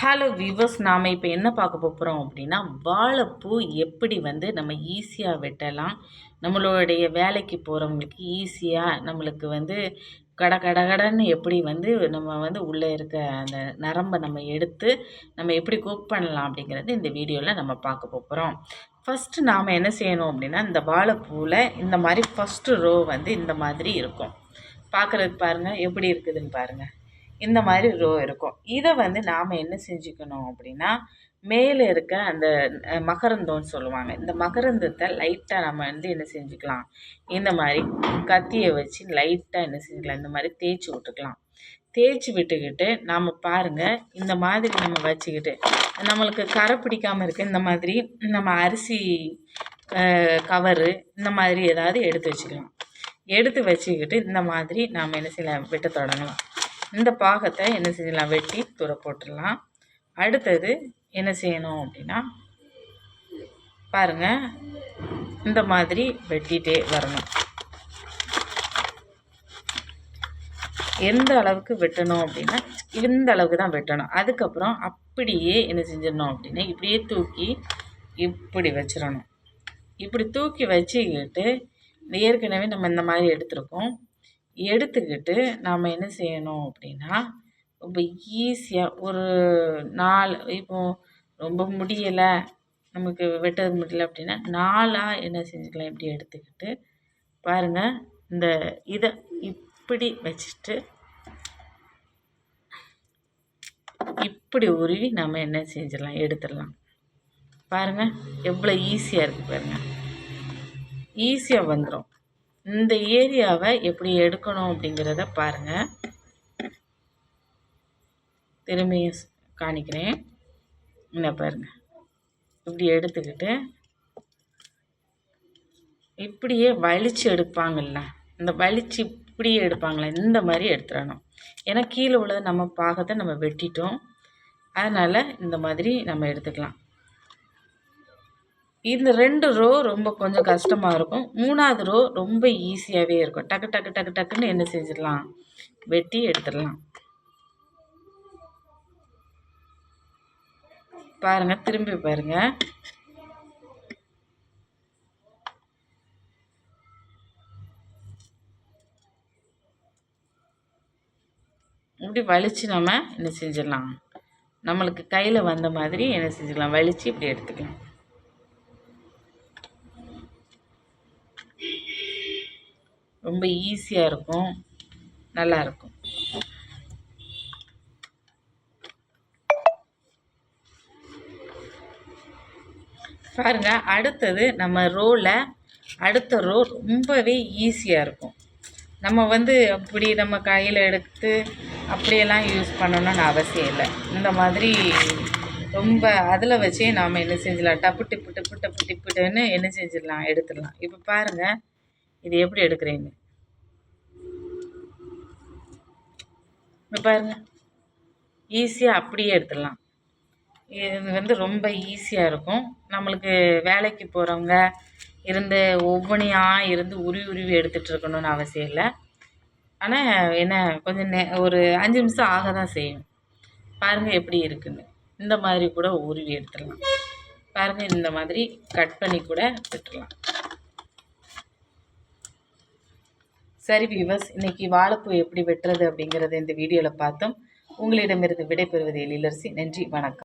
Hello viewers, நாம் இப்போ என்ன பார்க்க போகிறோம் அப்படின்னா, வாழைப்பூ எப்படி நம்ம ஈஸியாக வெட்டலாம். நம்மளுடைய வேலைக்கு போகிறவங்களுக்கு ஈஸியாக நம்மளுக்கு கட கட கடன்னு எப்படி நம்ம உள்ளே இருக்க அந்த நரம்பை நம்ம எடுத்து நம்ம எப்படி குக் பண்ணலாம் அப்படிங்கிறது இந்த வீடியோவில் நம்ம பார்க்க போகிறோம். ஃபஸ்ட்டு நாம் என்ன செய்யணும் அப்படின்னா, இந்த வாழைப்பூவில் இந்த மாதிரி ஃபஸ்ட்டு ரோ இந்த மாதிரி இருக்கும். பார்க்குறதுக்கு பாருங்கள் எப்படி இருக்குதுன்னு பாருங்கள். இந்த மாதிரி ரோ இருக்கும். இதை நாம் என்ன செஞ்சுக்கணும் அப்படின்னா, மேலே இருக்க அந்த மகரந்தம்னு சொல்லுவாங்க. இந்த மகரந்தத்தை லைட்டாக நம்ம என்ன செஞ்சுக்கலாம், இந்த மாதிரி கத்தியை வச்சு லைட்டாக என்ன செஞ்சுக்கலாம், இந்த மாதிரி தேய்ச்சி விட்டுக்கலாம். தேய்ச்சி விட்டுக்கிட்டு நாம் பாருங்கள், இந்த மாதிரி நம்ம வச்சுக்கிட்டு நம்மளுக்கு கரை பிடிக்காமல் இருக்க இந்த மாதிரி நம்ம அரிசி கவரு இந்த மாதிரி ஏதாவது எடுத்து வச்சுக்கலாம். எடுத்து வச்சுக்கிட்டு இந்த மாதிரி நாம் என்ன செய்யலாம், வெட்ட தொடங்கலாம். இந்த பாகத்தை என்ன செஞ்சலாம், வெட்டி தூர போட்டுடலாம். அடுத்தது என்ன செய்யணும் அப்படின்னா, பாருங்கள் இந்த மாதிரி வெட்டிகிட்டே வரணும். எந்த அளவுக்கு வெட்டணும் அப்படின்னா, இந்த அளவுக்கு தான் வெட்டணும். அதுக்கப்புறம் அப்படியே என்ன செஞ்சிடணும் அப்படின்னா, இப்படியே தூக்கி இப்படி வச்சிடணும். இப்படி தூக்கி வச்சுக்கிட்டு ஏற்கனவே நம்ம இந்த மாதிரி எடுத்துருக்கோம். எடுத்துக்கிட்டு நாம் என்ன செய்யணும் அப்படின்னா, ரொம்ப ஈஸியாக ஒரு 4 இப்போது ரொம்ப முடியலை, நமக்கு வெட்டது முடியல அப்படின்னா 4ஆக என்ன செஞ்சுக்கலாம், இப்படி எடுத்துக்கிட்டு பாருங்கள், இந்த இதை இப்படி வச்சுட்டு இப்படி உருவி நம்ம என்ன செஞ்சிடலாம், எடுத்துடலாம். பாருங்கள் எவ்வளோ ஈஸியாக இருக்குது பாருங்கள், ஈஸியாக வந்துடும். இந்த ஏரியாவை எப்படி எடுக்கணும் அப்படிங்கிறத பாருங்கள். திரும்பி காணிக்கிறேன். என்ன பாருங்கள், இப்படி எடுத்துக்கிட்டு இப்படியே வலிச்சு எடுப்பாங்கள்ல, இந்த வலிச்சு இப்படியே எடுப்பாங்களே, இந்த மாதிரி எடுத்துடணும். ஏன்னா கீழே உள்ளதை நம்ம பாகத்தை நம்ம வெட்டிட்டோம், அதனால் இந்த மாதிரி நம்ம எடுத்துக்கலாம். இந்த 2 ரோ ரொம்ப கொஞ்சம் கஷ்டமாக இருக்கும். 3ஆவது ரோ ரொம்ப ஈஸியாகவே இருக்கும். டக்கு டக்கு டக்கு டக்குன்னு என்ன செஞ்சிடலாம், வெட்டி எடுத்துடலாம். பாருங்கள், திரும்பி பாருங்கள். இப்படி வலிச்சு நம்ம என்ன செஞ்சிடலாம், நம்மளுக்கு கையில் வந்த மாதிரி என்ன செஞ்சுக்கலாம், வலிச்சு இப்படி எடுத்துக்கலாம். ரொம்ப ஈஸியாக இருக்கும், நல்லாயிருக்கும். பாருங்கள், அடுத்தது நம்ம ரோவில் அடுத்த ரோ ரொம்பவே ஈஸியாக இருக்கும். நம்ம அப்படி நம்ம கையில் எடுத்து அப்படியெல்லாம் யூஸ் பண்ணணும்னு அவசியம் இல்லை. இந்த மாதிரி ரொம்ப அதில் வச்சே நாம் என்ன செஞ்சிடலாம், டப்பு டிப்பு டிப்பு டப்பு டிப்புட்டுன்னு என்ன செஞ்சிடலாம், எடுத்துடலாம். இப்போ பாருங்கள் இது எப்படி எடுக்கிறீங்க, இப்போ பாருங்கள் ஈஸியாக அப்படியே எடுத்துடலாம். இது ரொம்ப ஈஸியாக இருக்கும். நம்மளுக்கு வேலைக்கு போகிறவங்க ஒவ்வொன்றையாக உருவி எடுத்துகிட்டு இருக்கணும்னு அவசியம் இல்லை. ஆனால் என்ன கொஞ்சம் ஒரு 5 நிமிஷம் ஆக தான் செய்யும். பாருங்கள் எப்படி இருக்குன்னு. இந்த மாதிரி கூட உருவி எடுத்துடலாம். பாருங்கள் இந்த மாதிரி கட் பண்ணி கூட விட்டுடலாம். சரி வியூவர்ஸ், இன்றைக்கி வாழைப்பூ எப்படி வெட்டுறது அப்படிங்கிறத இந்த வீடியோவில் பார்த்தோம். உங்களிடமிருந்து விடைபெறுவது எழிலரசி. நன்றி, வணக்கம்.